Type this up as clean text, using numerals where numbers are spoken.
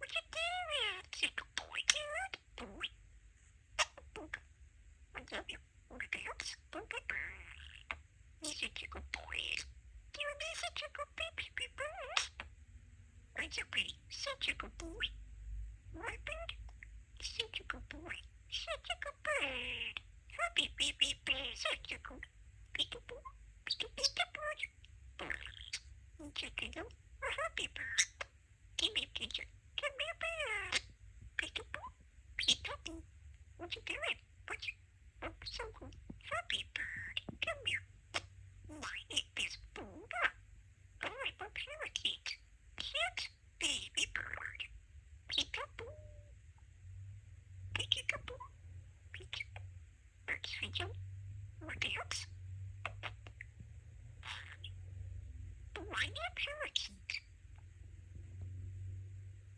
What you doing? Say good boy. Good boy. Boop. What you do? What else? Boop. He's such a good boy. You're such a good baby bird. What's up, Betty? Such a good boy. What bird? Such a good boy. Such a good bird. Happy baby bird. Such a good peekaboo. Peekaboo. Bird. Check it out. A happy bird. Give me a picture. Come here, bird. Peekaboo. Peekaboo. What you doing? What you? Oh, so cool. Happy bird. Come here. My name is Boba. I'm a parakeet. Cute baby bird. Peekaboo. Peekaboo. Peekaboo. Birds video. What else? I'm a parakeet.